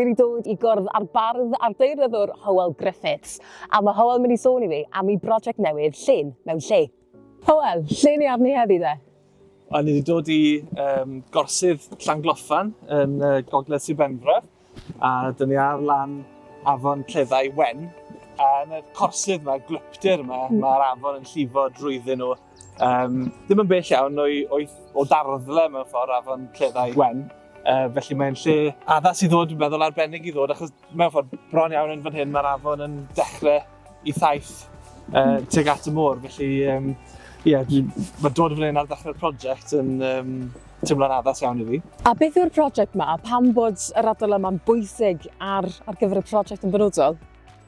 Dwi wedi dod I gwrdd ar bardd ardeiryddwr Hywel Griffiths, a mae Hywel mynd I sôn I fi am ei brosiect newydd Llên mewn lle. Hywel, lle ni arni heddi de? Ni wedi dod I gorsydd Llangloffan yn gogledd Sir Benfro, a dyn ni ar lan Afon Cleddau wen. A yn y corsydd yma, glypdyr yma, mae'r afon yn llifo drwyddyn nhw. Ddim yn bell iawn o darddle mewn ffordd Afon Cleddau wen. Felly mae'n lle addas I ddod, dwi'n meddwl arbennig I ddod, achos mewn ffordd bron iawn yn fan hyn mae'r afon yn dechrau I thaith tuag at y môr. Felly, mae dod fan hyn ar ddechrau'r prosiect yn teimlo'n addas iawn I fi. A beth yw'r prosiect yma? Pam bod yr ardal yma'n bwysig ar gyfer y prosiect yn benodol?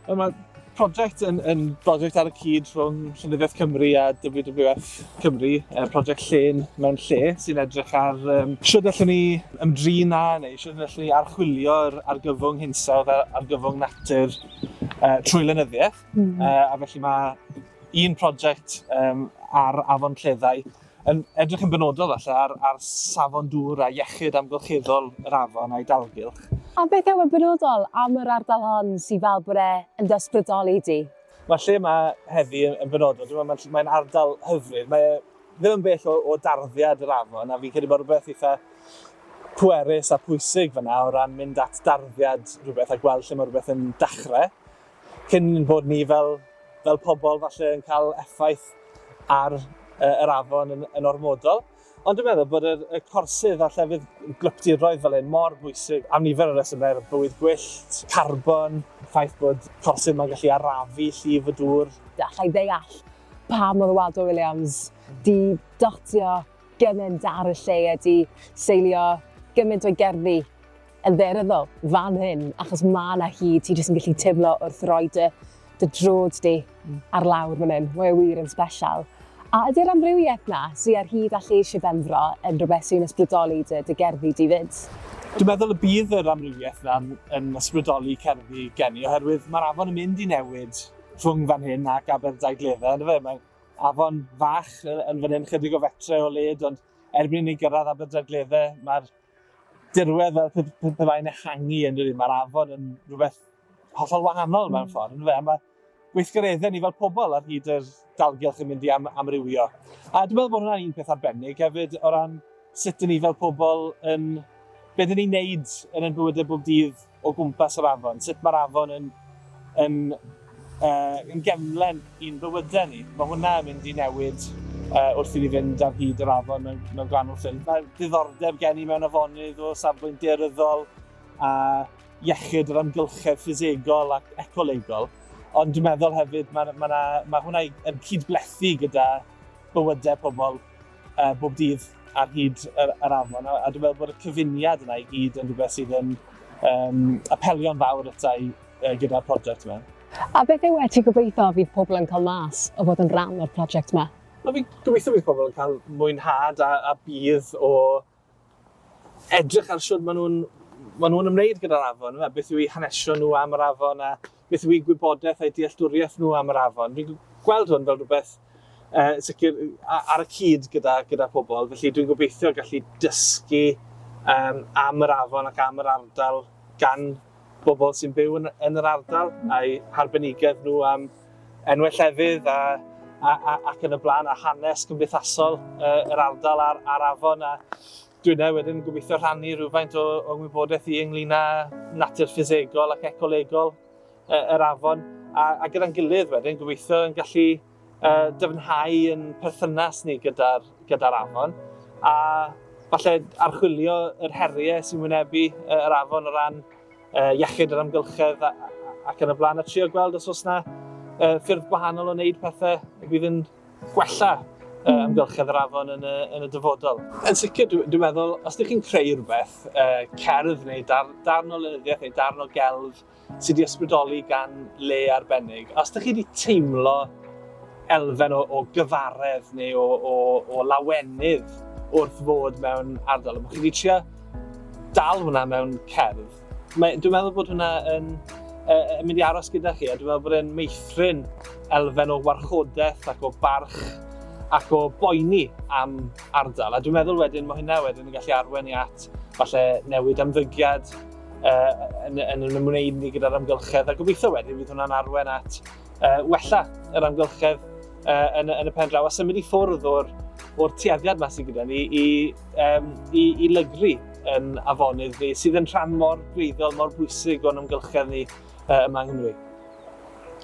Mae'r prosiect yn brosiect ar y cyd rhwng Llenyddiaeth Cymru a WWF Cymru, prosiect Llên mewn lle, sy'n edrych ar sut allwn ni ymdrin â, neu sut allwn ni archwilio'r argyfwng hinsawdd a argyfwng natur trwy lenyddiaeth. A felly mae un prosiect ar Afon Cleddau yn edrych yn benodol falle ar safon dŵr a iechyd amgylcheddol yr afon a'i dalgylch. A beth yw yn benodol am yr ardal hon sy'n fel bod e'n hysbrydoli di? Mae lle yma heddi yn benodol, mae'n ardal hyfryd. Mae ddim yn bell o darddiad yr afon, a fi'n credu bod rhywbeth eitha pwerus a pwysig fyna o ran mynd at darddiad rhywbeth a gweld lle mae rhywbeth yn dechrau. Cyn bod ni fel pobl falle yn cael effaith ar yr afon yn ormodol. Ond dwi'n meddwl bod y corsydd a llefydd glypdiroedd fel hyn mor bwysig am nifer o resymau, bywyd gwyllt, carbon, ffaith bod corsydd mae'n gallu arafu llif y dŵr. Allai ddeall pam oedd Waldo Williams di dotio gymaint ar y lle a di seilio gymaint o'i gerddi yn dderyddol fan hyn, achos mae yna hyd ti jyst yn gallu teimlo wrth roi dy drod di ar lawr fan hyn. Mae wir yn special. A ydy'r amrywiaeth na sy'n ar hyd a lle Sir Benfro yn rhywbeth sy'n ysbrydoli dy gerddi di fyd? Dwi'n meddwl y bydd yr amrywiaeth na yn ysbrydoli cerddi geni, oherwydd mae'r afon yn mynd I newid rhwng fan hyn ac Aberdaugleddau. Mae afon fach yn fan hyn chydig o fetre o led, ond erbyn ni gyrraedd Aberdaugleddau, mae'r dirwedd fel pe bai'n ehangu yn dweud. Mae'r afon yn rhywbeth hollol wahanol mewn ffordd. Mae gweithgareddau ni fel pobl ar hyd yr dalgylch yn mynd I amrywio. A dwi'n meddwl bod hwnna'n un peth arbennig hefyd o ran sut ni fel pobl yn beth ni'n neud yn ein bywydau bob dydd o gwmpas yr afon. Sut mae'r afon yn gefnlen i'n bywydau ni. Mae hwnna yn mynd I newid wrth I ni fynd ar hyd yr afon mewn gwahanol ffyrdd. Mae diddordeb gen I mewn afonydd o safbwynt daearyddol a iechyd yr amgylchedd ffisegol ac ecolegol. Ond dwi'n meddwl hefyd mae hwnna yn cydblethu gyda bywydau pobl bob dydd ar hyd yr afon. A dwi'n meddwl bod y cyfuniad yna I gyd yn rhywbeth sydd yn apelio'n fawr ata I gyda'r prosiect yma. A beth yw ti'n gobeithio fydd pobl yn cael mas o fod yn rhan o'r prosiect yma? Fi'n gobeithio bydd pobl yn cael mwynhad a bydd o edrych ar sut maen nhw'n ymwneud gyda'r afon. Beth yw I hanesio nhw am yr afon a beth yw I gwybodaeth a'i dealltwriaeth nhw am yr afon. Fi'n gweld hwn fel rhywbeth sicr ar y cyd gyda pobl. Felly dwi'n gobeithio gallu dysgu am yr afon ac am yr ardal gan bobl sy'n byw yn yr ardal a'i harbenigedd nhw am enwau llefydd ac yn y blaen a hanes cymdeithasol yr ardal a'r afon. A dwi'n wedyn gobeithio rhannu rhywfaint o wybodaeth I ynglyn â natur ffisegol ac ecolegol yr afon. A gyda'n gilydd wedyn gobeithio yn gallu dyfnhau yn perthynas ni gyda'r afon. A falle archwilio yr heriau sy'n wynebu yr afon o ran iechyd yr amgylchedd ac yn y blaen. A trio gweld os oes yna ffyrdd gwahanol o wneud pethau bydd yn gwella amgylchedd yr afon yn y dyfodol. Yn sicr, dwi'n meddwl, os ydych chi'n creu rhywbeth, cerdd neu darn o lenyddiaeth neu darn o gelf sydd wedi ysbrydoli gan le arbennig, os ydych chi wedi teimlo elfen o gyfaredd neu o lawenydd wrth fod mewn ardal, mae chi wedi trio dal hwnna mewn cerdd, dwi'n meddwl bod hwnna yn mynd I aros gyda chi, a dwi'n meddwl bod e'n meithrin elfen o warchodaeth ac o barch ac o boeni am ardal. A dwi'n meddwl wedyn, mae hynna wedyn yn gallu arwain I at falle newid ymddygiad yn ymwneud ni gyda'r amgylchedd. A gobeithio wedyn fydd hwnna'n arwain at wella yr amgylchedd yn y pen draw a symud i ffwrdd o'r tueddiad yma sydd gyda ni i lygru yn afonydd ni, sydd yn rhan mor greiddiol, mor bwysig o'n amgylchedd ni yma yng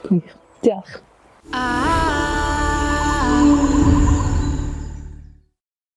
Nghymru. Diolch.